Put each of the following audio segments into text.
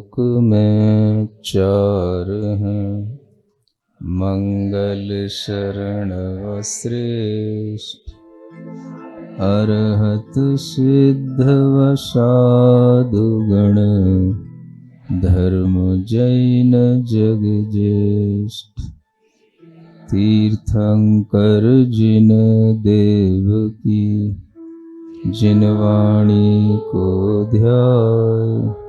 लोक में चार हैं, मंगल शरण व श्रेष्ठ, अरहत सिद्ध व साधुगण, धर्म जैन जग ज्येष्ठ। तीर्थंकर जिन देव की, जिन वाणी को ध्याय,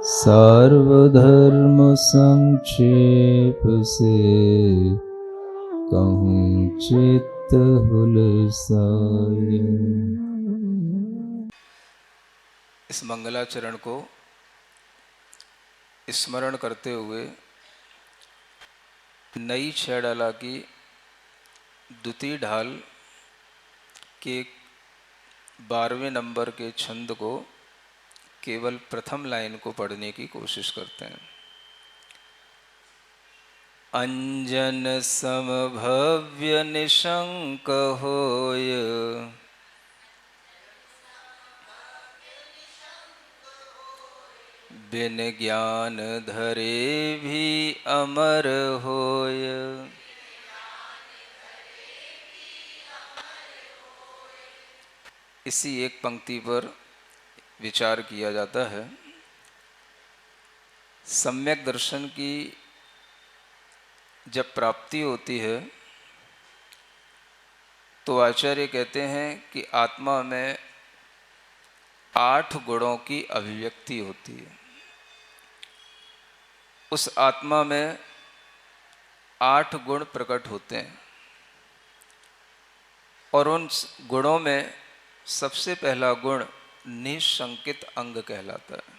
सार्वधर्म संक्षेप से, कहूँ चित्त हुलसाए। इस मंगलाचरण को स्मरण करते हुए नई छेड़ाला की द्वितीय ढाल के 12वें नंबर के छंद को केवल प्रथम लाइन को पढ़ने की कोशिश करते हैं। अंजन सम भव्य निशंक होय, बिन ज्ञान धरे भी अमर होय। इसी एक पंक्ति पर विचार किया जाता है। सम्यक दर्शन की जब प्राप्ति होती है तो आचार्य कहते हैं कि आत्मा में 8 गुणों की अभिव्यक्ति होती है। उस आत्मा में 8 गुण प्रकट होते हैं और उन गुणों में सबसे पहला गुण निशंकित अंग कहलाता है।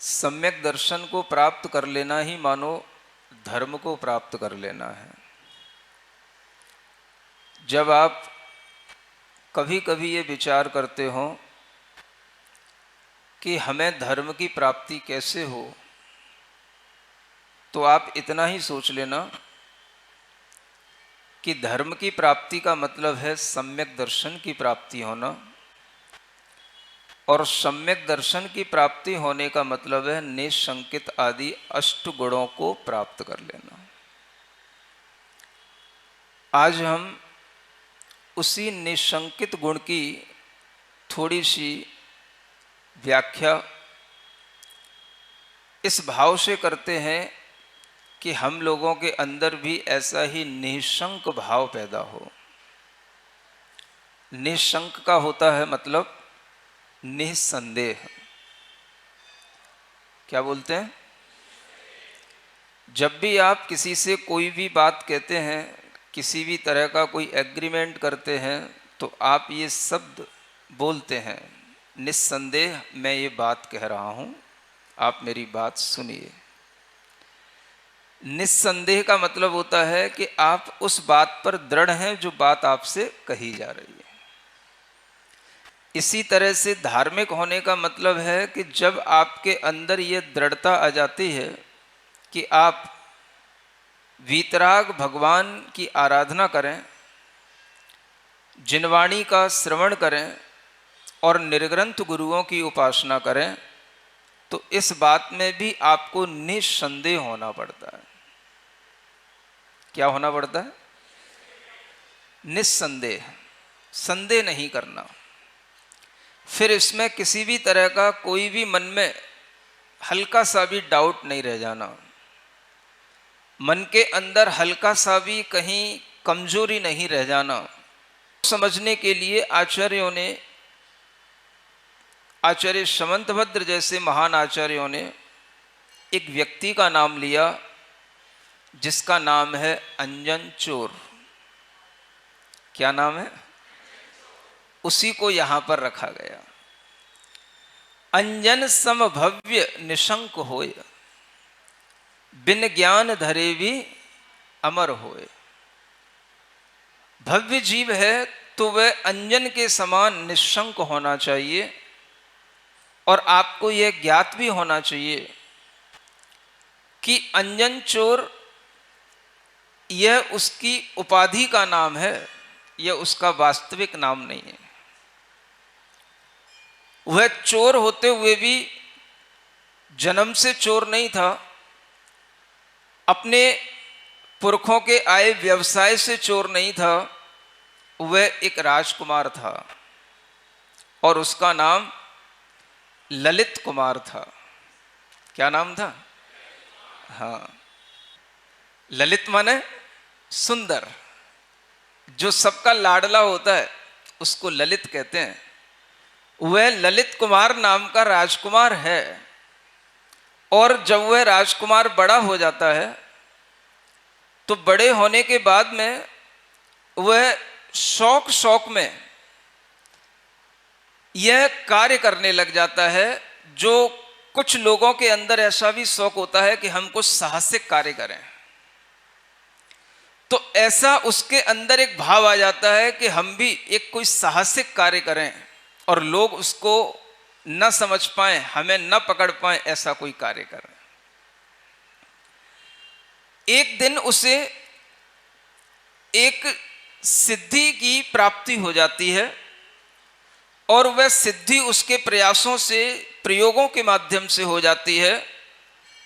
सम्यक दर्शन को प्राप्त कर लेना ही मानो धर्म को प्राप्त कर लेना है। जब आप कभी कभी ये विचार करते हो कि हमें धर्म की प्राप्ति कैसे हो, तो आप इतना ही सोच लेना कि धर्म की प्राप्ति का मतलब है सम्यक दर्शन की प्राप्ति होना, और सम्यक दर्शन की प्राप्ति होने का मतलब है निशंकित आदि 8 गुणों को प्राप्त कर लेना। आज हम उसी निशंकित गुण की थोड़ी सी व्याख्या इस भाव से करते हैं कि हम लोगों के अंदर भी ऐसा ही निशंक भाव पैदा हो। निशंक का होता है मतलब निसंदेह। क्या बोलते हैं? जब भी आप किसी से कोई भी बात कहते हैं, किसी भी तरह का कोई एग्रीमेंट करते हैं, तो आप ये शब्द बोलते हैं, निस्संदेह मैं ये बात कह रहा हूं, आप मेरी बात सुनिए। निस्संदेह का मतलब होता है कि आप उस बात पर दृढ़ हैं जो बात आपसे कही जा रही है। इसी तरह से धार्मिक होने का मतलब है कि जब आपके अंदर ये दृढ़ता आ जाती है कि आप वीतराग भगवान की आराधना करें, जिनवाणी का श्रवण करें और निर्ग्रंथ गुरुओं की उपासना करें, तो इस बात में भी आपको निस्संदेह होना पड़ता है। क्या होना पड़ता है? निस्संदेह, संदेह नहीं करना। फिर इसमें किसी भी तरह का कोई भी मन में हल्का सा भी डाउट नहीं रह जाना। मन के अंदर हल्का सा भी कहीं कमजोरी नहीं रह जाना। समझने के लिए आचार्यों ने, आचार्य समंतभद्र जैसे महान आचार्यों ने एक व्यक्ति का नाम लिया जिसका नाम है अंजन चोर। क्या नाम है? उसी को यहां पर रखा गया। अंजन सम भव्य निशंक होय, बिन ज्ञान धरे भी अमर होए। भव्य जीव है तो वह अंजन के समान निशंक होना चाहिए, और आपको यह ज्ञात भी होना चाहिए कि अंजन चोर यह उसकी उपाधि का नाम है, यह उसका वास्तविक नाम नहीं है। वह चोर होते हुए भी जन्म से चोर नहीं था, अपने पुरखों के आए व्यवसाय से चोर नहीं था, वह एक राजकुमार था और उसका नाम ललित कुमार था। क्या नाम था? हाँ, ललित माने सुंदर। जो सबका लाडला होता है उसको ललित कहते हैं। वह ललित कुमार नाम का राजकुमार है। और जब वह राजकुमार बड़ा हो जाता है तो बड़े होने के बाद में वह शौक शौक में यह कार्य करने लग जाता है जो कुछ लोगों के अंदर ऐसा भी शौक होता है कि हम कुछ साहसिक कार्य करें। तो ऐसा उसके अंदर एक भाव आ जाता है कि हम भी एक कोई साहसिक कार्य करें और लोग उसको न समझ पाए, हमें न पकड़ पाए, ऐसा कोई कार्य करें। एक दिन उसे एक सिद्धि की प्राप्ति हो जाती है और वह सिद्धि उसके प्रयासों से, प्रयोगों के माध्यम से हो जाती है।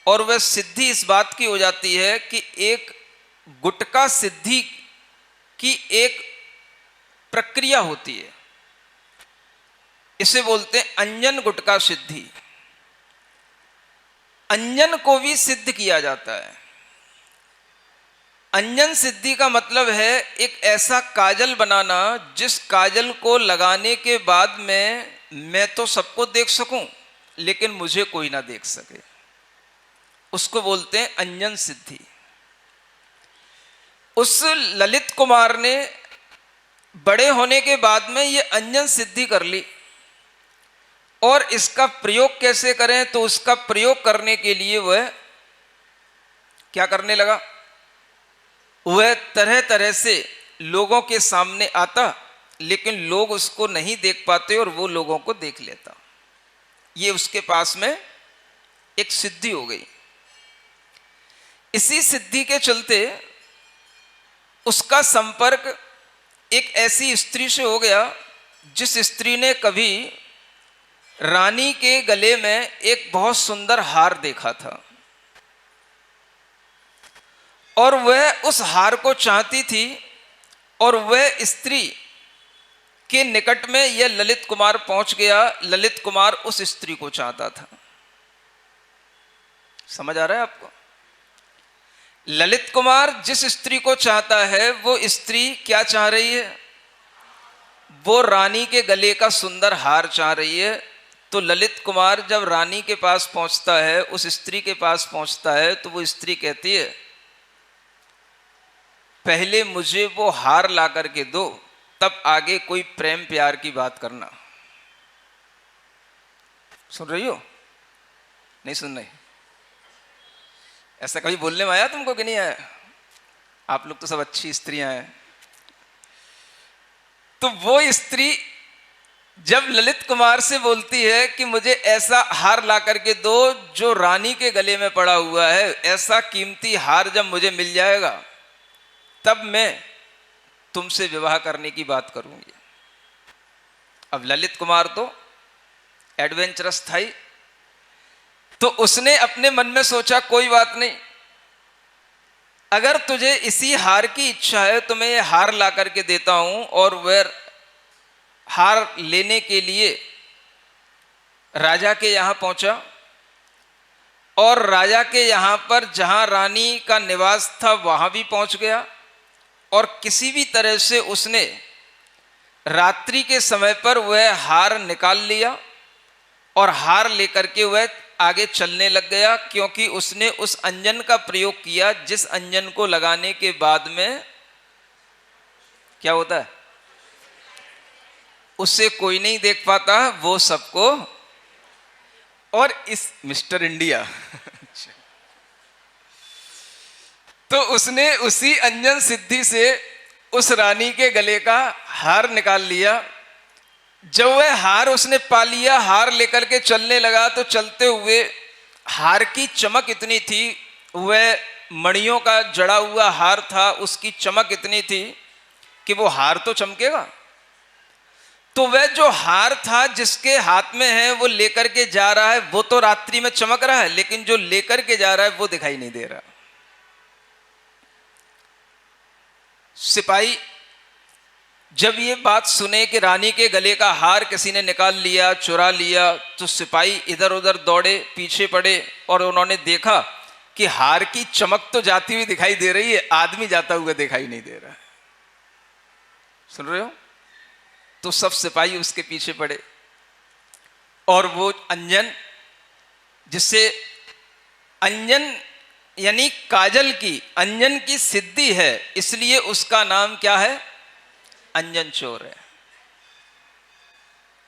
और वह सिद्धि इस बात की हो जाती है कि एक गुटका सिद्धि की एक प्रक्रिया होती है, इसे बोलते हैं अंजन गुटका सिद्धि। अंजन को भी सिद्ध किया जाता है। अंजन सिद्धि का मतलब है एक ऐसा काजल बनाना जिस काजल को लगाने के बाद में मैं तो सबको देख सकूं लेकिन मुझे कोई ना देख सके, उसको बोलते हैं अंजन सिद्धि। उस ललित कुमार ने बड़े होने के बाद में ये अंजन सिद्धि कर ली। और इसका प्रयोग कैसे करें? तो उसका प्रयोग करने के लिए वह क्या करने लगा? वह तरह तरह से लोगों के सामने आता लेकिन लोग उसको नहीं देख पाते और वो लोगों को देख लेता। ये उसके पास में एक सिद्धि हो गई। इसी सिद्धि के चलते उसका संपर्क एक ऐसी स्त्री से हो गया जिस स्त्री ने कभी रानी के गले में एक बहुत सुंदर हार देखा था और वह उस हार को चाहती थी। और वह स्त्री के निकट में यह ललित कुमार पहुंच गया। ललित कुमार उस स्त्री को चाहता था। समझ आ रहा है आपको? ललित कुमार जिस स्त्री को चाहता है वो स्त्री क्या चाह रही है? वो रानी के गले का सुंदर हार चाह रही है। तो ललित कुमार जब रानी के पास पहुंचता है, उस स्त्री के पास पहुंचता है, तो वो स्त्री कहती है पहले मुझे वो हार ला करके दो, तब आगे कोई प्रेम प्यार की बात करना। सुन रही हो? नहीं सुन रही? ऐसा कभी बोलने में आया तुमको कि नहीं आया? आप लोग तो सब अच्छी स्त्रियां हैं। तो वो स्त्री जब ललित कुमार से बोलती है कि मुझे ऐसा हार ला करके दो जो रानी के गले में पड़ा हुआ है, ऐसा कीमती हार जब मुझे मिल जाएगा तब मैं तुमसे विवाह करने की बात करूंगी। अब ललित कुमार तो एडवेंचरस था ही, तो उसने अपने मन में सोचा कोई बात नहीं, अगर तुझे इसी हार की इच्छा है तो मैं ये हार ला करके देता हूं। और वह हार लेने के लिए राजा के यहां पहुंचा और राजा के यहां पर जहां रानी का निवास था वहां भी पहुंच गया। और किसी भी तरह से उसने रात्रि के समय पर वह हार निकाल लिया और हार लेकर के वह आगे चलने लग गया, क्योंकि उसने उस अंजन का प्रयोग किया जिस अंजन को लगाने के बाद में क्या होता है? उससे कोई नहीं देख पाता, वो सबको। और इस मिस्टर इंडिया तो उसने उसी अंजन सिद्धि से उस रानी के गले का हार निकाल लिया। जब वह हार उसने पा लिया, हार लेकर के चलने लगा, तो चलते हुए हार की चमक इतनी थी, वह मणियों का जड़ा हुआ हार था, उसकी चमक इतनी थी कि वो हार तो चमकेगा। तो वह जो हार था जिसके हाथ में है वो लेकर के जा रहा है, वो तो रात्रि में चमक रहा है, लेकिन जो लेकर के जा रहा है वो दिखाई नहीं दे रहा। सिपाही जब ये बात सुने कि रानी के गले का हार किसी ने निकाल लिया, चुरा लिया, तो सिपाही इधर उधर दौड़े, पीछे पड़े और उन्होंने देखा कि हार की चमक तो जाती हुई दिखाई दे रही है, आदमी जाता हुआ दिखाई नहीं दे रहा है। सुन रहे हो? तो सब सिपाही उसके पीछे पड़े और वो अंजन, जिससे अंजन यानी काजल की, अंजन की सिद्धि है, इसलिए उसका नाम क्या है? अंजन चोर है।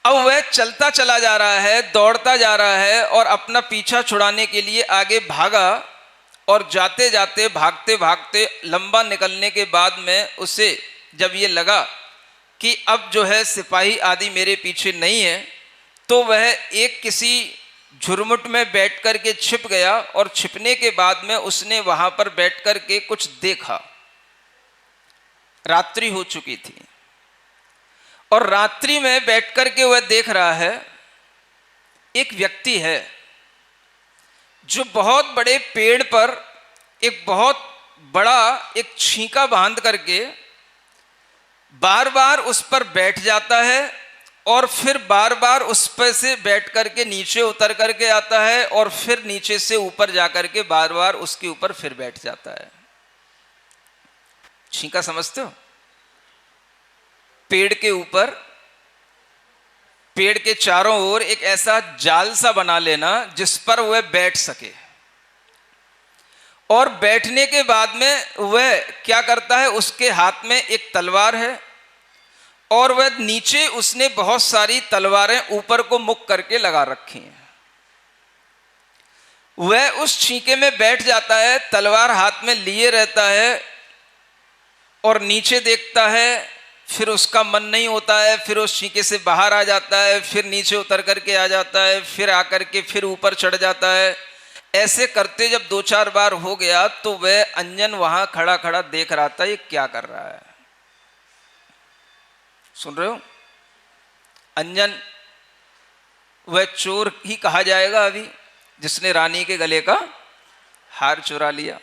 अब वह चलता चला जा रहा है, दौड़ता जा रहा है और अपना पीछा छुड़ाने के लिए आगे भागा और जाते जाते, भागते भागते लंबा निकलने के बाद में उसे जब ये लगा कि अब जो है सिपाही आदि मेरे पीछे नहीं है, तो वह एक किसी झुरमुट में बैठ कर के छिप गया और छिपने के बाद में उसने वहां पर बैठ कर के कुछ देखा। रात्रि हो चुकी थी और रात्रि में बैठ कर के वह देख रहा है एक व्यक्ति है जो बहुत बड़े पेड़ पर एक बहुत बड़ा एक छींका बांध करके बार बार उस पर बैठ जाता है और फिर बार बार उस पर से बैठ करके नीचे उतर करके आता है और फिर नीचे से ऊपर जाकर के बार बार उसके ऊपर फिर बैठ जाता है। छींका समझते हो? पेड़ के ऊपर, पेड़ के चारों ओर एक ऐसा जाल सा बना लेना जिस पर वह बैठ सके, और बैठने के बाद में वह क्या करता है, उसके हाथ में एक तलवार है और वह नीचे उसने बहुत सारी तलवारें ऊपर को मुख करके लगा रखी हैं। वह उस छींके में बैठ जाता है, तलवार हाथ में लिए रहता है और नीचे देखता है, फिर उसका मन नहीं होता है, फिर उस छींके से बाहर आ जाता है, फिर नीचे उतर करके आ जाता है, फिर आकर के फिर ऊपर चढ़ जाता है। ऐसे करते जब 2-4 बार हो गया तो वह अंजन वहां खड़ा खड़ा देख रहा था, ये क्या कर रहा है। सुन रहे हो? अंजन वह चोर ही कहा जाएगा अभी, जिसने रानी के गले का हार चुरा लिया।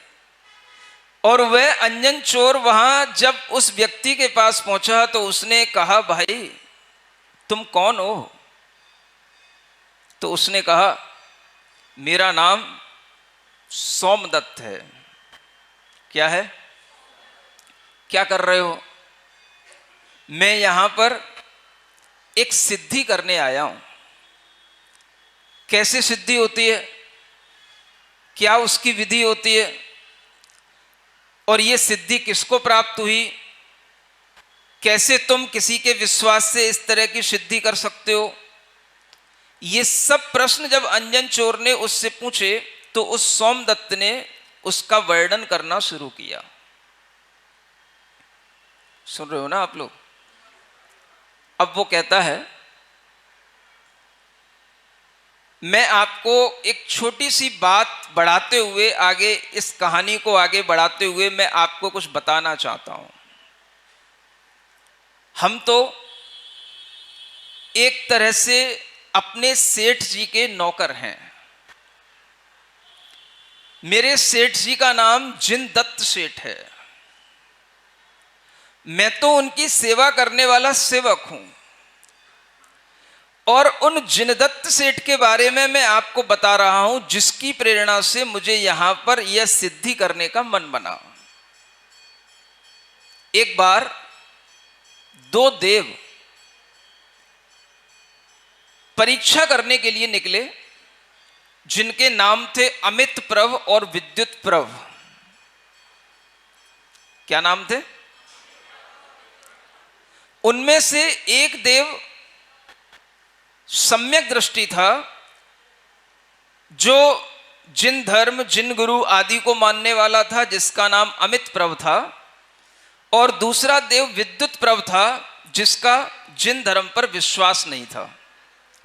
और वह अंजन चोर वहां जब उस व्यक्ति के पास पहुंचा तो उसने कहा, भाई तुम कौन हो? तो उसने कहा, मेरा नाम सोमदत्त है। क्या है? क्या कर रहे हो? मैं यहां पर एक सिद्धि करने आया हूं। कैसे सिद्धि होती है, क्या उसकी विधि होती है, और ये सिद्धि किसको प्राप्त हुई, कैसे तुम किसी के विश्वास से इस तरह की सिद्धि कर सकते हो, ये सब प्रश्न जब अंजन चोर ने उससे पूछे तो उस सोमदत्त ने उसका वर्णन करना शुरू किया। सुन रहे हो ना आप लोग? अब वो कहता है, मैं आपको एक छोटी सी बात बढ़ाते हुए, आगे इस कहानी को आगे बढ़ाते हुए मैं आपको कुछ बताना चाहता हूं। हम तो एक तरह से अपने सेठ जी के नौकर हैं। मेरे सेठ जी का नाम जिनदत्त सेठ है। मैं तो उनकी सेवा करने वाला सेवक हूं, और उन जिनदत्त सेठ के बारे में मैं आपको बता रहा हूं, जिसकी प्रेरणा से मुझे यहां पर यह सिद्धि करने का मन बना। एक बार 2 देव परीक्षा करने के लिए निकले, जिनके नाम थे अमित प्रभ और विद्युत प्रभ। क्या नाम थे? उनमें से एक देव सम्यक दृष्टि था, जो जिन धर्म, जिन गुरु आदि को मानने वाला था, जिसका नाम अमित प्रभ था, और दूसरा देव विद्युत प्रभ था, जिसका जिन धर्म पर विश्वास नहीं था,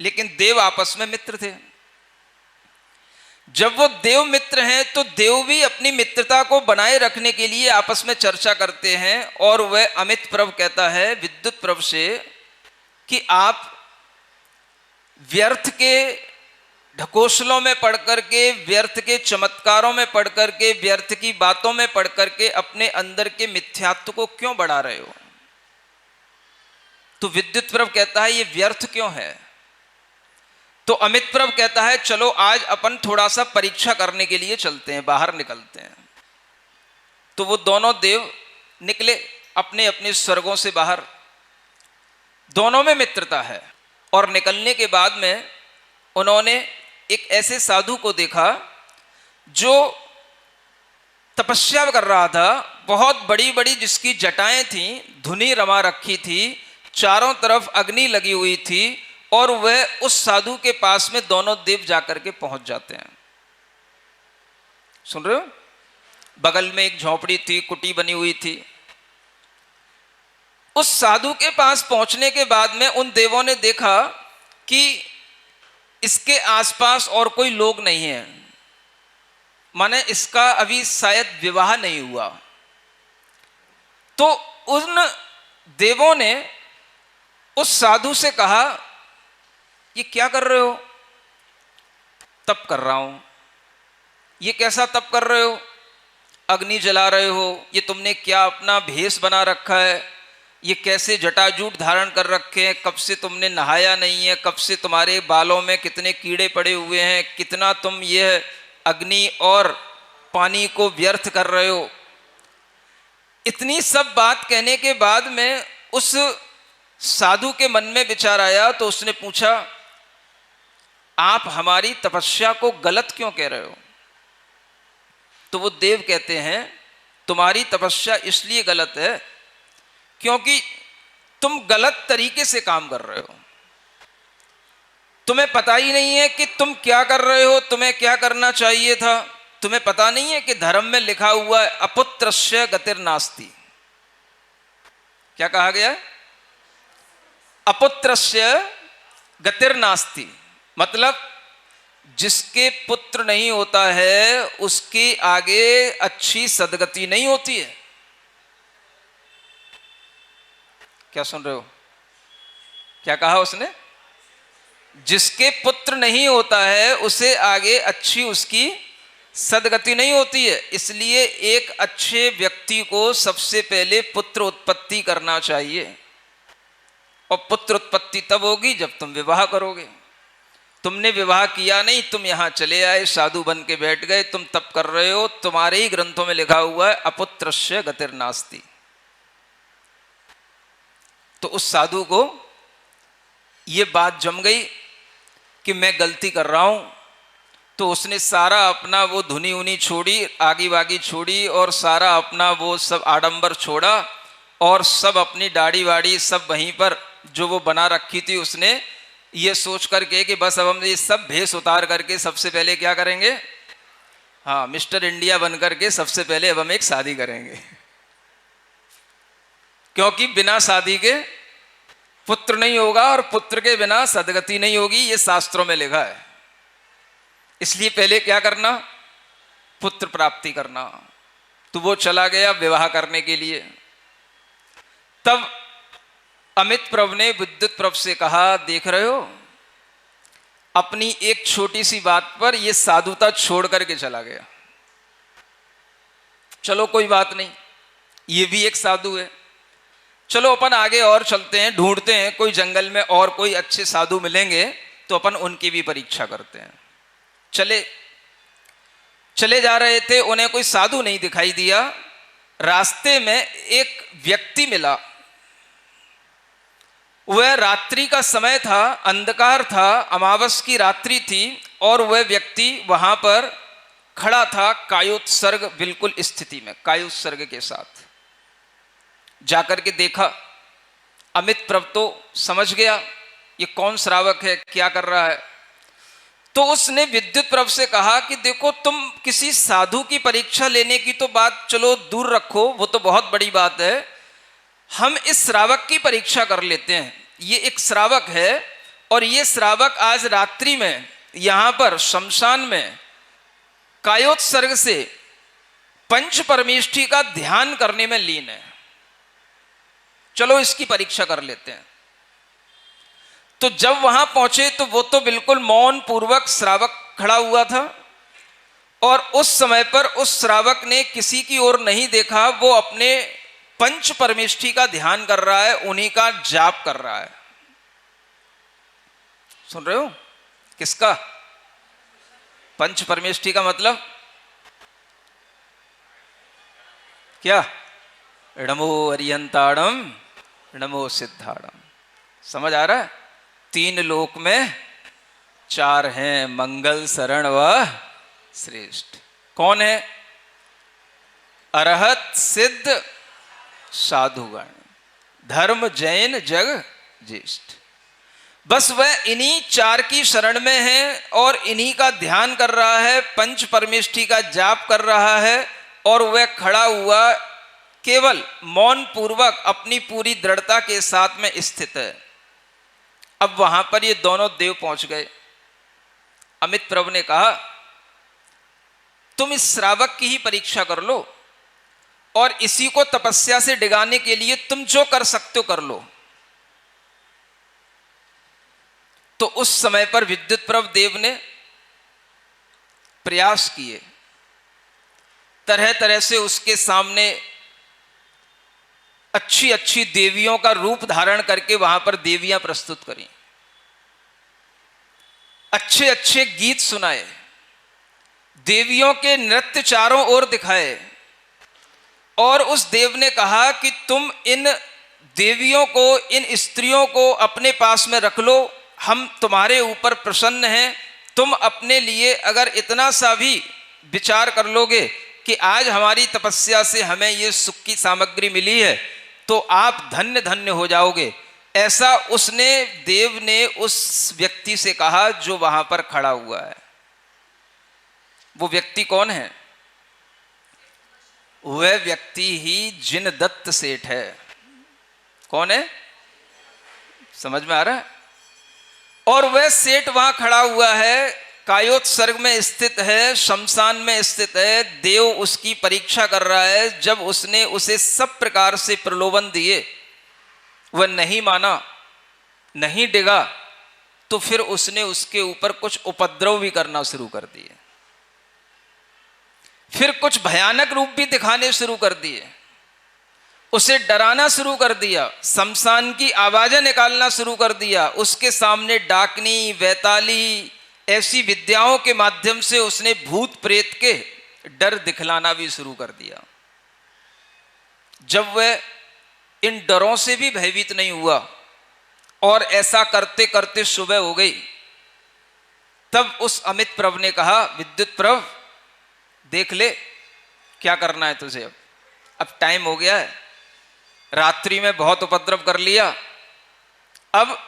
लेकिन देव आपस में मित्र थे। जब वो देव मित्र हैं तो देव भी अपनी मित्रता को बनाए रखने के लिए आपस में चर्चा करते हैं, और वह अमित प्रभ कहता है विद्युत प्रभ से कि आप व्यर्थ के ढकोसलों में पढ़ करके, व्यर्थ के चमत्कारों में पढ़ करके, व्यर्थ की बातों में पढ़ करके अपने अंदर के मिथ्यात्व को क्यों बढ़ा रहे हो? तो विद्युत प्रभ कहता है ये व्यर्थ क्यों है? तो अमित प्रभ कहता है चलो आज अपन थोड़ा सा परीक्षा करने के लिए चलते हैं, बाहर निकलते हैं। तो वो दोनों देव निकले अपने अपने स्वर्गों से बाहर, दोनों में मित्रता है। और निकलने के बाद में उन्होंने एक ऐसे साधु को देखा जो तपस्या कर रहा था, बहुत बड़ी बड़ी जिसकी जटाएं थी, धुनी रमा रखी थी, चारों तरफ अग्नि लगी हुई थी, और वह उस साधु के पास में दोनों देव जाकर के पहुंच जाते हैं। सुन रहे हो? बगल में एक झोपड़ी थी, कुटी बनी हुई थी। उस साधु के पास पहुंचने के बाद में उन देवों ने देखा कि इसके आसपास और कोई लोग नहीं है, माने इसका अभी शायद विवाह नहीं हुआ। तो उन देवों ने उस साधु से कहा ये क्या कर रहे हो? तप कर रहा हूं। ये कैसा तप कर रहे हो? अग्नि जला रहे हो। ये तुमने क्या अपना भेष बना रखा है? ये कैसे जटाजूट धारण कर रखे हैं? कब से तुमने नहाया नहीं है? कब से तुम्हारे बालों में कितने कीड़े पड़े हुए हैं? कितना तुम ये अग्नि और पानी को व्यर्थ कर रहे हो? इतनी सब बात कहने के बाद में उस साधु के मन में विचार आया, तो उसने पूछा आप हमारी तपस्या को गलत क्यों कह रहे हो? तो वो देव कहते हैं तुम्हारी तपस्या इसलिए गलत है क्योंकि तुम गलत तरीके से काम कर रहे हो। तुम्हें पता ही नहीं है कि तुम क्या कर रहे हो, तुम्हें क्या करना चाहिए था। तुम्हें पता नहीं है कि धर्म में लिखा हुआ है अपुत्रस्य गतिर्नास्ति। क्या कहा गया? अपुत्रस्य गतिर्नास्ति, मतलब जिसके पुत्र नहीं होता है उसके आगे अच्छी सदगति नहीं होती है। क्या सुन रहे हो? क्या कहा उसने? जिसके पुत्र नहीं होता है उसे आगे अच्छी उसकी सदगति नहीं होती है। इसलिए एक अच्छे व्यक्ति को सबसे पहले पुत्र उत्पत्ति करना चाहिए, और पुत्र उत्पत्ति तब होगी जब तुम विवाह करोगे। तुमने विवाह किया नहीं, तुम यहां चले आए, साधु बन के बैठ गए, तुम तप कर रहे हो। तुम्हारे ही ग्रंथों में लिखा हुआ है अपुत्रस्य गतिर्नास्ति। तो उस साधु को ये बात जम गई कि मैं गलती कर रहा हूं। तो उसने सारा अपना वो धुनी उनी छोड़ी, आगी वागी छोड़ी, और सारा अपना वो सब आडंबर छोड़ा, और सब अपनी दाढ़ी वाड़ी सब वहीं पर जो वो बना रखी थी, उसने ये सोच करके कि बस अब हम ये सब भेष उतार करके सबसे पहले क्या करेंगे, हाँ मिस्टर इंडिया बन करके सबसे पहले अब हम एक शादी करेंगे, क्योंकि बिना शादी के पुत्र नहीं होगा और पुत्र के बिना सदगति नहीं होगी, ये शास्त्रों में लिखा है। इसलिए पहले क्या करना, पुत्र प्राप्ति करना। तो वो चला गया विवाह करने के लिए। तब अमित प्रभ ने विद्युत प्रभ से कहा, देख रहे हो अपनी एक छोटी सी बात पर ये साधुता छोड़ करके चला गया। चलो कोई बात नहीं, ये भी एक साधु है, चलो अपन आगे और चलते हैं, ढूंढते हैं कोई जंगल में और कोई अच्छे साधु मिलेंगे तो अपन उनकी भी परीक्षा करते हैं। चले जा रहे थे, उन्हें कोई साधु नहीं दिखाई दिया। रास्ते में एक व्यक्ति मिला। वह रात्रि का समय था, अंधकार था, अमावस की रात्रि थी, और वह व्यक्ति वहां पर खड़ा था कायोत्सर्ग बिल्कुल स्थिति में, कायोत्सर्ग के साथ। जाकर के देखा, अमित प्रभ तो समझ गया ये कौन श्रावक है, क्या कर रहा है। तो उसने विद्युत प्रभ से कहा कि देखो, तुम किसी साधु की परीक्षा लेने की तो बात चलो दूर रखो, वो तो बहुत बड़ी बात है, हम इस श्रावक की परीक्षा कर लेते हैं। ये एक श्रावक है, और ये श्रावक आज रात्रि में यहां पर शमशान में कायोत्सर्ग से पंच परमेष्ठी का ध्यान करने में लीन है। चलो इसकी परीक्षा कर लेते हैं। तो जब वहां पहुंचे तो वो तो बिल्कुल मौन पूर्वक श्रावक खड़ा हुआ था, और उस समय पर उस श्रावक ने किसी की ओर नहीं देखा, वो अपने पंच परमेष्ठी का ध्यान कर रहा है, उन्हीं का जाप कर रहा है। सुन रहे हो? किसका? पंच परमेष्ठी का मतलब क्या? नमो अरियंताड़म, नमो सिद्धाड़म। समझ आ रहा है? 3 लोक में 4 हैं, मंगल शरण व श्रेष्ठ। कौन है? अरहत सिद्ध साधुगण, धर्म जैन जग ज्येष्ठ। बस वह इन्हीं 4 की शरण में है और इन्हीं का ध्यान कर रहा है, पंच परमेष्ठी का जाप कर रहा है, और वह खड़ा हुआ केवल मौन पूर्वक अपनी पूरी दृढ़ता के साथ में स्थित है। अब वहां पर ये दोनों देव पहुंच गए। अमित प्रभु ने कहा, तुम इस श्रावक की ही परीक्षा कर लो, और इसी को तपस्या से डिगाने के लिए तुम जो कर सकते हो कर लो। तो उस समय पर विद्युत प्रभ देव ने प्रयास किए, तरह तरह से उसके सामने अच्छी अच्छी देवियों का रूप धारण करके वहां पर देवियां प्रस्तुत करी, अच्छे अच्छे गीत सुनाए, देवियों के नृत्य चारों ओर दिखाए, और उस देव ने कहा कि तुम इन देवियों को, इन स्त्रियों को अपने पास में रख लो, हम तुम्हारे ऊपर प्रसन्न हैं। तुम अपने लिए अगर इतना सा भी विचार कर लोगे कि आज हमारी तपस्या से हमें ये सुख की सामग्री मिली है, तो आप धन्य धन्य हो जाओगे। ऐसा उसने, देव ने उस व्यक्ति से कहा जो वहां पर खड़ा हुआ है। वो व्यक्ति कौन है? वह व्यक्ति ही जिनदत्त सेठ है। कौन है? समझ में आ रहा है? और वह सेठ वहां खड़ा हुआ है, कायोत्सर्ग में स्थित है, शमशान में स्थित है। देव उसकी परीक्षा कर रहा है। जब उसने उसे सब प्रकार से प्रलोभन दिए, वह नहीं माना, नहीं डिगा, तो फिर उसने उसके ऊपर कुछ उपद्रव भी करना शुरू कर दिए, फिर कुछ भयानक रूप भी दिखाने शुरू कर दिए, उसे डराना शुरू कर दिया, शमशान की आवाजें निकालना शुरू कर दिया, उसके सामने डाकनी, वैताली, ऐसी विद्याओं के माध्यम से उसने भूत प्रेत के डर दिखलाना भी शुरू कर दिया। जब वह इन डरों से भी भयभीत नहीं हुआ और ऐसा करते करते सुबह हो गई, तब उस अमित प्रभ ने कहा, विद्युत प्रभ देख ले क्या करना है तुझे। अब टाइम हो गया है, रात्रि में बहुत उपद्रव कर लिया, अब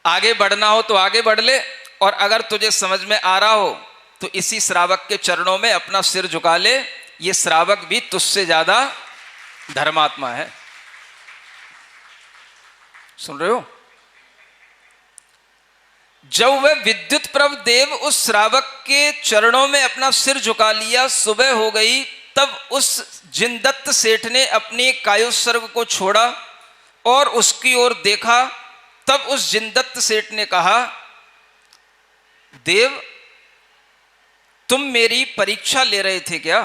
आगे बढ़ना हो तो आगे बढ़ ले, और अगर तुझे समझ में आ रहा हो तो इसी श्रावक के चरणों में अपना सिर झुका ले। ये श्रावक भी तुझसे ज्यादा धर्मात्मा है। सुन रहे हो? जब वह विद्युत प्रभ देव उस श्रावक के चरणों में अपना सिर झुका लिया, सुबह हो गई, तब उस जिनदत्त सेठ ने अपने कायोत्सर्ग को छोड़ा और उसकी ओर देखा। तब उस जिनदत्त सेठ ने कहा, देव तुम मेरी परीक्षा ले रहे थे क्या?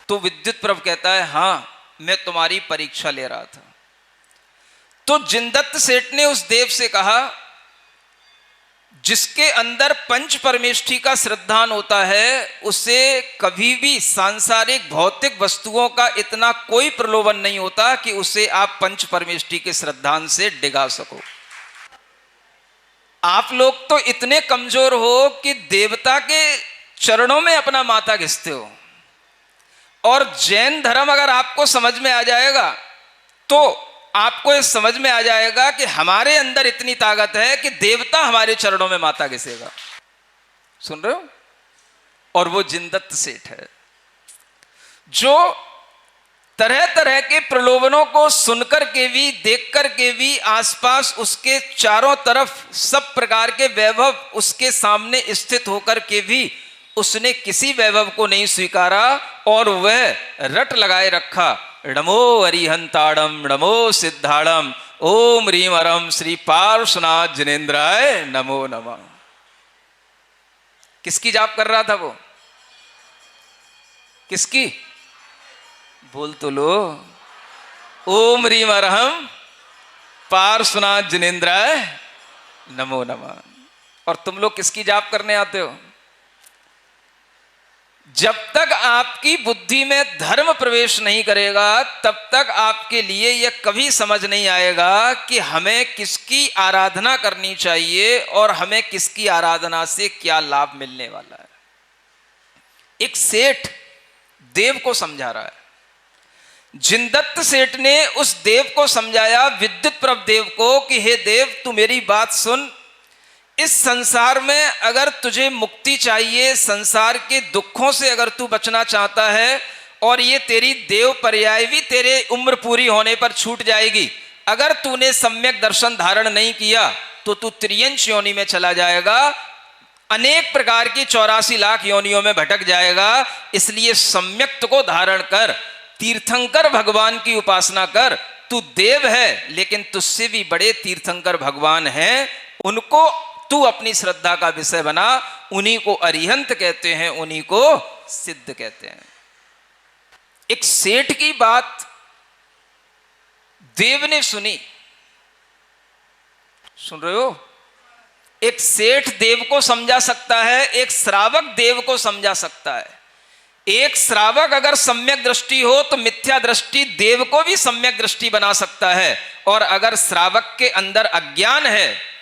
तो विद्युत प्रभ कहता है, हां मैं तुम्हारी परीक्षा ले रहा था। तो जिनदत्त सेठ ने उस देव से कहा, जिसके अंदर पंच परमेष्ठी का श्रद्धान होता है, उसे कभी भी सांसारिक भौतिक वस्तुओं का इतना कोई प्रलोभन नहीं होता कि उसे आप पंच परमेष्ठी के श्रद्धान से डिगा सको। आप लोग तो इतने कमजोर हो कि देवता के चरणों में अपना माथा घिसते हो, और जैन धर्म अगर आपको समझ में आ जाएगा तो आपको ये समझ में आ जाएगा कि हमारे अंदर इतनी ताकत है कि देवता हमारे चरणों में माथा घिसेगा। सुन रहे हो? और वो जिनदत्त सेठ है जो तरह तरह के प्रलोभनों को सुनकर के भी, देखकर के भी, आसपास उसके चारों तरफ सब प्रकार के वैभव उसके सामने स्थित होकर के भी उसने किसी वैभव को नहीं स्वीकारा, और वह रट लगाए रखा, नमो अरिहंताड़म, नमो सिद्धाड़म, ओम ह्रीम हरम श्री पार्श्वनाथ जिनेन्द्राय नमो नमः। किसकी जाप कर रहा था वो? किसकी? बोल तो लो। ओम ह्रीम हरम पार्श्वनाथ जिनेन्द्राय नमो नमः। और तुम लोग किसकी जाप करने आते हो? जब तक आपकी बुद्धि में धर्म प्रवेश नहीं करेगा तब तक आपके लिए यह कभी समझ नहीं आएगा कि हमें किसकी आराधना करनी चाहिए और हमें किसकी आराधना से क्या लाभ मिलने वाला है। एक सेठ देव को समझा रहा है। जिनदत्त सेठ ने उस देव को समझाया, विद्युत प्रभ देव को, कि हे देव तू मेरी बात सुन, इस संसार में अगर तुझे मुक्ति चाहिए, संसार के दुखों से अगर तू बचना चाहता है, और ये तेरी देव पर्याय भी तेरे उम्र पूरी होने पर छूट जाएगी, अगर तूने सम्यक दर्शन धारण नहीं किया तो तू त्रियंश योनि में चला जाएगा, अनेक प्रकार की 84 लाख योनियों में भटक जाएगा। इसलिए सम्यक्त को धारण कर, तीर्थंकर भगवान की उपासना कर। तू देव है लेकिन तुझसे भी बड़े तीर्थंकर भगवान हैं, उनको तू अपनी श्रद्धा का विषय बना। उन्हीं को अरिहंत कहते हैं, उन्हीं को सिद्ध कहते हैं। एक सेठ की बात देव ने सुनी, सुन रहे हो? एक सेठ देव को समझा सकता है, एक श्रावक देव को समझा सकता है। एक श्रावक अगर सम्यक दृष्टि हो तो मिथ्या दृष्टि देव को भी सम्यक दृष्टि बना सकता है, और अगर श्रावक के अंदर अज्ञान है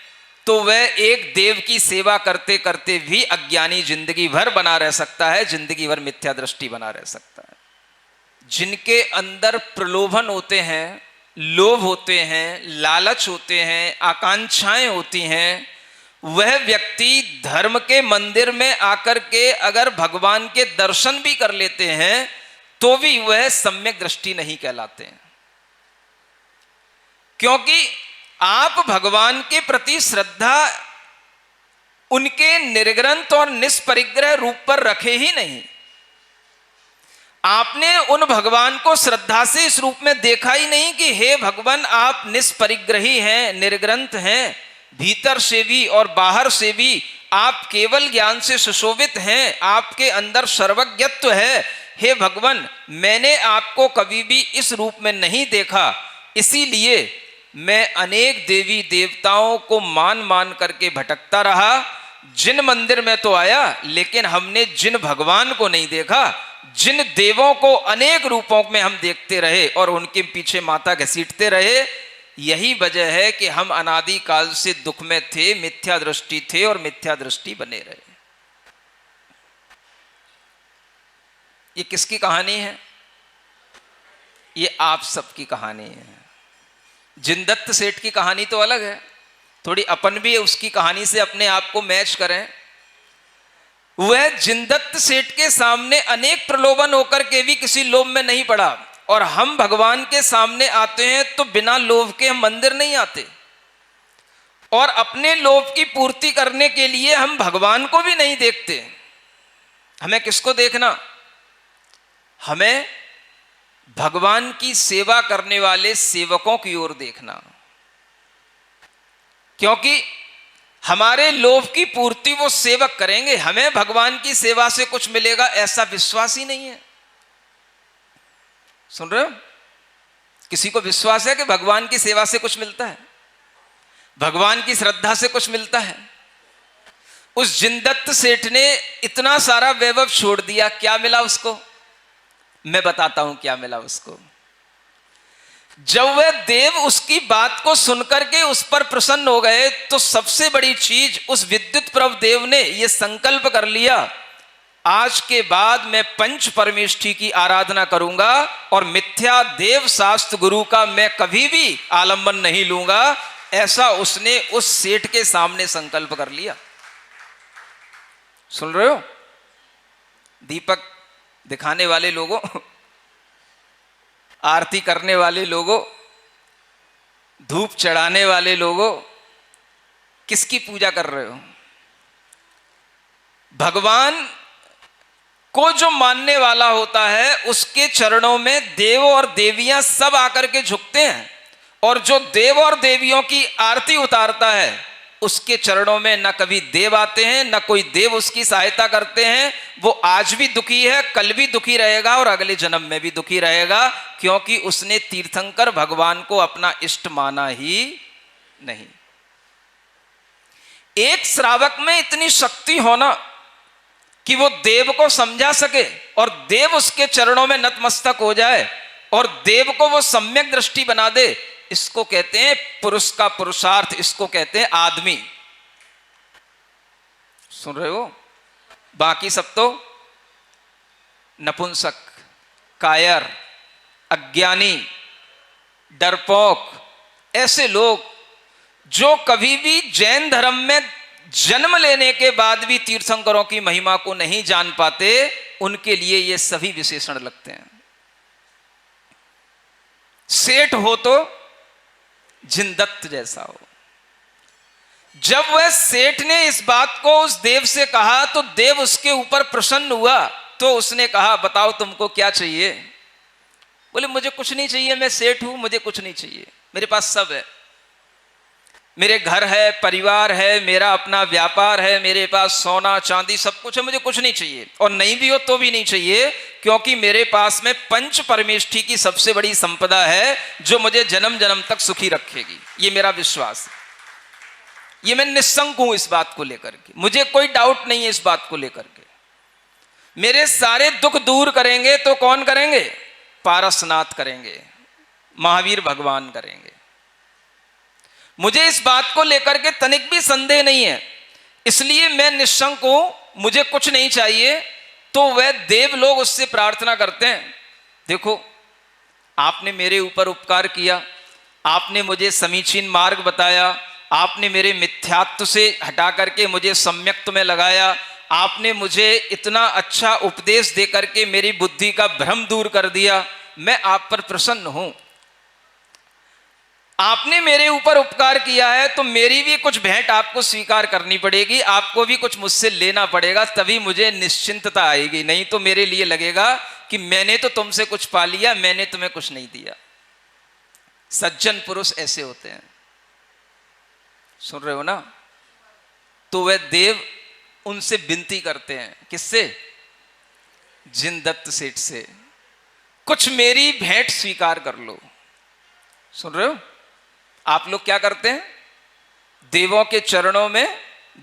तो वह एक देव की सेवा करते करते भी अज्ञानी जिंदगी भर बना रह सकता है, जिंदगी भर मिथ्या दृष्टि बना रह सकता है। जिनके अंदर प्रलोभन होते हैं, लोभ होते हैं, लालच होते हैं, आकांक्षाएं होती हैं, वह व्यक्ति धर्म के मंदिर में आकर के अगर भगवान के दर्शन भी कर लेते हैं तो भी वह सम्यक दृष्टि नहीं कहलाते हैं। क्योंकि आप भगवान के प्रति श्रद्धा उनके निर्ग्रंथ और निष्परिग्रह रूप पर रखे ही नहीं। आपने उन भगवान को श्रद्धा से इस रूप में देखा ही नहीं कि हे भगवान आप निष्परिग्रही हैं, निर्ग्रंथ हैं, भीतर से भी और बाहर से भी आप केवल ज्ञान से सुशोभित हैं, आपके अंदर सर्वज्ञत्व है। हे भगवान मैंने आपको कभी भी इस रूप में नहीं देखा, इसीलिए मैं अनेक देवी देवताओं को मान मान करके भटकता रहा। जिन मंदिर में तो आया लेकिन हमने जिन भगवान को नहीं देखा, जिन देवों को अनेक रूपों में हम देखते रहे और उनके पीछे माथा घसीटते रहे। यही वजह है कि हम अनादि काल से दुख में थे, मिथ्या दृष्टि थे और मिथ्या दृष्टि बने रहे। ये किसकी कहानी है? ये आप सबकी कहानी है। जिनदत्त सेठ की कहानी तो अलग है, थोड़ी अपन भी उसकी कहानी से अपने आप को मैच करें। वह जिनदत्त सेठ के सामने अनेक प्रलोभन होकर के भी किसी लोभ में नहीं पड़ा, और हम भगवान के सामने आते हैं तो बिना लोभ के हम मंदिर नहीं आते, और अपने लोभ की पूर्ति करने के लिए हम भगवान को भी नहीं देखते। हमें किसको देखना? हमें भगवान की सेवा करने वाले सेवकों की ओर देखना, क्योंकि हमारे लोभ की पूर्ति वो सेवक करेंगे। हमें भगवान की सेवा से कुछ मिलेगा ऐसा विश्वास ही नहीं है। सुन रहे हो? किसी को विश्वास है कि भगवान की सेवा से कुछ मिलता है, भगवान की श्रद्धा से कुछ मिलता है? उस जिनदत्त सेठ ने इतना सारा वैभव छोड़ दिया, क्या मिला उसको? मैं बताता हूं क्या मिला उसको। जब वह देव उसकी बात को सुनकर के उस पर प्रसन्न हो गए तो सबसे बड़ी चीज उस विद्युत प्रभ देव ने यह संकल्प कर लिया, आज के बाद मैं पंच परमेष्ठी की आराधना करूंगा और मिथ्या देव शास्त्र गुरु का मैं कभी भी आलंबन नहीं लूंगा। ऐसा उसने उस सेठ के सामने संकल्प कर लिया। सुन रहे हो? दीपक दिखाने वाले लोगों, आरती करने वाले लोगों, धूप चढ़ाने वाले लोगों, किसकी पूजा कर रहे हो? भगवान को जो मानने वाला होता है उसके चरणों में देव और देवियां सब आकर के झुकते हैं और जो देव और देवियों की आरती उतारता है उसके चरणों में न कभी देव आते हैं, न कोई देव उसकी सहायता करते हैं। वो आज भी दुखी है, कल भी दुखी रहेगा और अगले जन्म में भी दुखी रहेगा, क्योंकि उसने तीर्थंकर भगवान को अपना इष्ट माना ही नहीं। एक श्रावक में इतनी शक्ति होना कि वो देव को समझा सके और देव उसके चरणों में नतमस्तक हो जाए और देव को वो सम्यक दृष्टि बना दे, इसको कहते हैं पुरुष का पुरुषार्थ, इसको कहते हैं आदमी। सुन रहे हो? बाकी सब तो नपुंसक, कायर, अज्ञानी, डरपोक, ऐसे लोग जो कभी भी जैन धर्म में जन्म लेने के बाद भी तीर्थंकरों की महिमा को नहीं जान पाते, उनके लिए ये सभी विशेषण लगते हैं। सेठ हो तो जिनदत्त जैसा हो। जब वह सेठ ने इस बात को उस देव से कहा तो देव उसके ऊपर प्रसन्न हुआ, तो उसने कहा बताओ तुमको क्या चाहिए? बोले मुझे कुछ नहीं चाहिए, मैं सेठ हूं, मुझे कुछ नहीं चाहिए, मेरे पास सब है, मेरे घर है, परिवार है, मेरा अपना व्यापार है, मेरे पास सोना चांदी सब कुछ है, मुझे कुछ नहीं चाहिए, और नहीं भी हो तो भी नहीं चाहिए, क्योंकि मेरे पास में पंच परमेष्ठी की सबसे बड़ी संपदा है जो मुझे जन्म जन्म तक सुखी रखेगी। ये मेरा विश्वास है, ये मैं निस्संक हूं इस बात को लेकर के, मुझे कोई डाउट नहीं है इस बात को लेकर के। मेरे सारे दुख दूर करेंगे तो कौन करेंगे? पारसनाथ करेंगे, महावीर भगवान करेंगे। मुझे इस बात को लेकर के तनिक भी संदेह नहीं है, इसलिए मैं निश्शंक हूं, मुझे कुछ नहीं चाहिए। तो वह देव लोग उससे प्रार्थना करते हैं, देखो आपने मेरे ऊपर उपकार किया, आपने मुझे समीचीन मार्ग बताया, आपने मेरे मिथ्यात्व से हटा करके मुझे सम्यक्त्व में लगाया, आपने मुझे इतना अच्छा उपदेश दे करके मेरी बुद्धि का भ्रम दूर कर दिया, मैं आप पर प्रसन्न हूं। आपने मेरे ऊपर उपकार किया है तो मेरी भी कुछ भेंट आपको स्वीकार करनी पड़ेगी, आपको भी कुछ मुझसे लेना पड़ेगा, तभी मुझे निश्चिंतता आएगी। नहीं तो मेरे लिए लगेगा कि मैंने तो तुमसे कुछ पा लिया, मैंने तुम्हें कुछ नहीं दिया। सज्जन पुरुष ऐसे होते हैं, सुन रहे हो ना? तो वह देव उनसे विनती करते हैं, किससे? जिनदत्त सेठ से, कुछ मेरी भेंट स्वीकार कर लो। सुन रहे हो? आप लोग क्या करते हैं? देवों के चरणों में,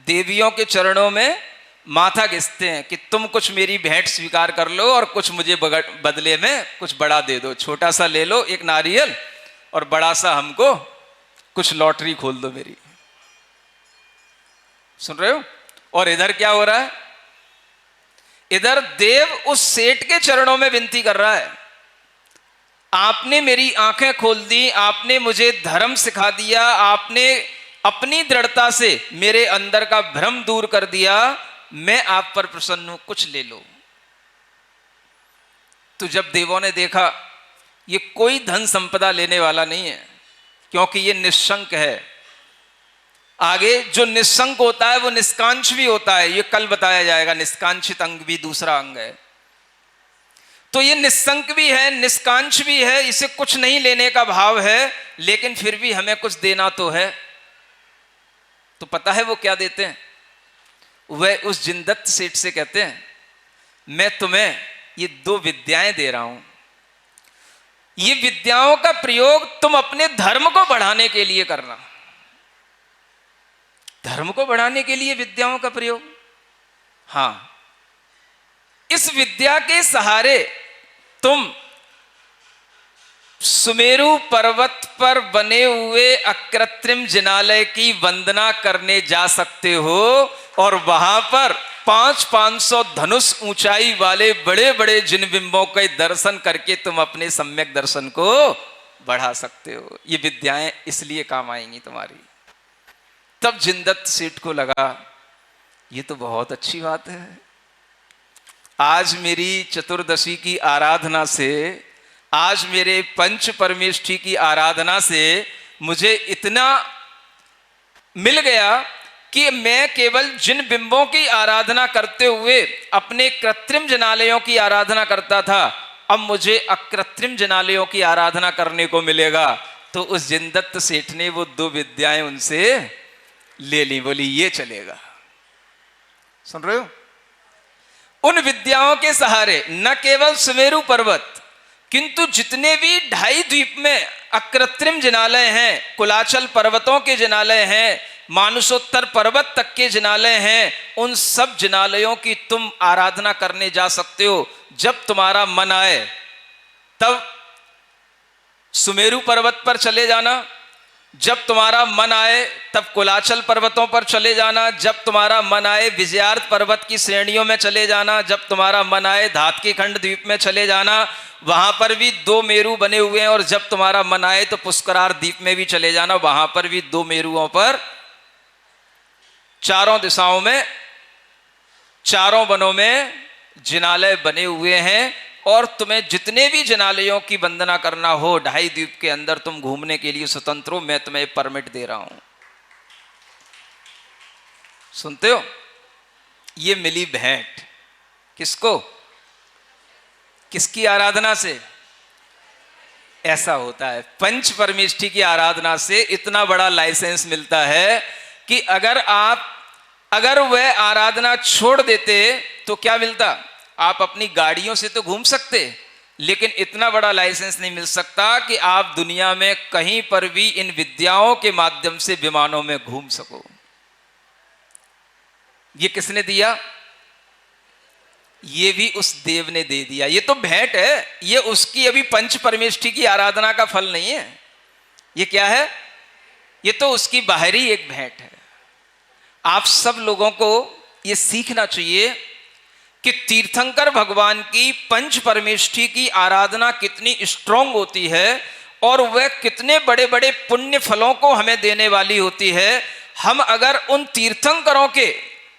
देवियों के चरणों में माथा घिसते हैं कि तुम कुछ मेरी भेंट स्वीकार कर लो और कुछ मुझे बदले में कुछ बड़ा दे दो, छोटा सा ले लो एक नारियल और बड़ा सा हमको कुछ लॉटरी खोल दो मेरी। सुन रहे हो? और इधर क्या हो रहा है? इधर देव उस सेठ के चरणों में विनती कर रहा है, आपने मेरी आंखें खोल दी, आपने मुझे धर्म सिखा दिया, आपने अपनी दृढ़ता से मेरे अंदर का भ्रम दूर कर दिया, मैं आप पर प्रसन्न हूं, कुछ ले लो। तो जब देवों ने देखा ये कोई धन संपदा लेने वाला नहीं है, क्योंकि ये निशंक है, आगे जो निशंक होता है वो निष्कांक्ष भी होता है, ये कल बताया जाएगा, निष्कांक्षित अंग भी दूसरा अंग है। तो ये निस्संक भी है, निष्कांक्ष भी है, इसे कुछ नहीं लेने का भाव है, लेकिन फिर भी हमें कुछ देना तो है। तो पता है वो क्या देते हैं? वह उस जिनदत्त सेठ से कहते हैं, मैं तुम्हें ये 2 विद्याएं दे रहा हूं, ये विद्याओं का प्रयोग तुम अपने धर्म को बढ़ाने के लिए करना। धर्म को बढ़ाने के लिए विद्याओं का प्रयोग? हां, इस विद्या के सहारे तुम सुमेरु पर्वत पर बने हुए अकृत्रिम जिनालय की वंदना करने जा सकते हो और वहां पर 500 धनुष ऊंचाई वाले बड़े बड़े जिनबिंबों के दर्शन करके तुम अपने सम्यक दर्शन को बढ़ा सकते हो। ये विद्याएं इसलिए काम आएंगी तुम्हारी। तब जिनदत्त सेठ को लगा ये तो बहुत अच्छी बात है, आज मेरी चतुर्दशी की आराधना से, आज मेरे पंच परमेष्ठी की आराधना से मुझे इतना मिल गया कि मैं केवल जिन बिंबों की आराधना करते हुए अपने कृत्रिम जनालयों की आराधना करता था, अब मुझे अकृत्रिम जनालयों की आराधना करने को मिलेगा। तो उस जिनदत्त सेठ ने वो 2 विद्याएं उनसे ले ली, बोली ये चलेगा। सुन रहे हो? उन विद्याओं के सहारे न केवल सुमेरु पर्वत, किंतु जितने भी 2.5 द्वीप में अकृत्रिम जिनालय हैं, कुलाचल पर्वतों के जिनालय हैं, मानसोत्तर पर्वत तक के जिनालय हैं, उन सब जिनालयों की तुम आराधना करने जा सकते हो। जब तुम्हारा मन आए तब सुमेरु पर्वत पर चले जाना, जब तुम्हारा मन आए तब कुलाचल पर्वतों पर चले जाना, जब तुम्हारा मन आए विजयार्थ पर्वत की श्रेणियों में चले जाना, जब तुम्हारा मन आए धातकीखंड द्वीप में चले जाना, वहां पर भी 2 मेरु बने हुए हैं, और जब तुम्हारा मन आए तो पुष्करार द्वीप में भी चले जाना, वहां पर भी 2 मेरुओं पर चारों दिशाओं में, चारों वनों में जिनालय बने हुए हैं। और तुम्हें जितने भी जिनालयों की वंदना करना हो 2.5 द्वीप के अंदर तुम घूमने के लिए स्वतंत्र हो, मैं तुम्हें परमिट दे रहा हूं। सुनते हो? ये मिली भेंट किसको? किसकी आराधना से? ऐसा होता है, पंच परमेष्ठी की आराधना से इतना बड़ा लाइसेंस मिलता है कि अगर वह आराधना छोड़ देते तो क्या मिलता? आप अपनी गाड़ियों से तो घूम सकते, लेकिन इतना बड़ा लाइसेंस नहीं मिल सकता कि आप दुनिया में कहीं पर भी इन विद्याओं के माध्यम से विमानों में घूम सको। ये किसने दिया? ये भी उस देव ने दे दिया। ये तो भेंट है, ये उसकी अभी पंच परमेष्ठी की आराधना का फल नहीं है। ये क्या है? ये तो उसकी बाहरी एक भेंट है। आप सब लोगों को ये सीखना चाहिए कि तीर्थंकर भगवान की पंच परमेष्ठी की आराधना कितनी स्ट्रांग होती है और वह कितने बड़े बड़े पुण्य फलों को हमें देने वाली होती है। हम अगर उन तीर्थंकरों के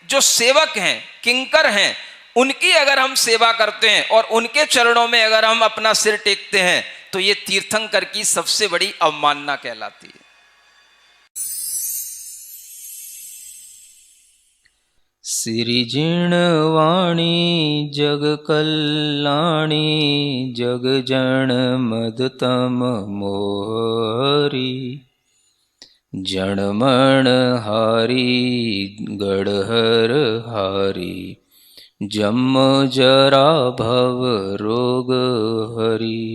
जो सेवक हैं, किंकर हैं, उनकी अगर हम सेवा करते हैं और उनके चरणों में अगर हम अपना सिर टेकते हैं तो ये तीर्थंकर की सबसे बड़ी अवमानना कहलाती है। सिरिजिणवाणी जग कल्याणी जग जन मदतम मोहरी जणमण हारी गढ़हर हारी जम जरा भव रोग हरि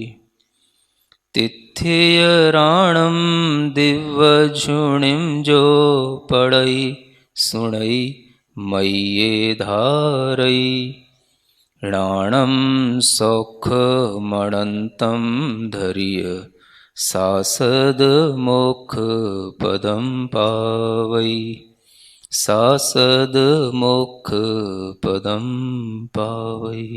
तिथ्य राणम दिव्य झुणिम जो पड़ई सुणई मय्ये धारई राणम सौख मणंतम धरिय सासद मोक्ष पदम पावई सासद मोक्ष पदम पावई।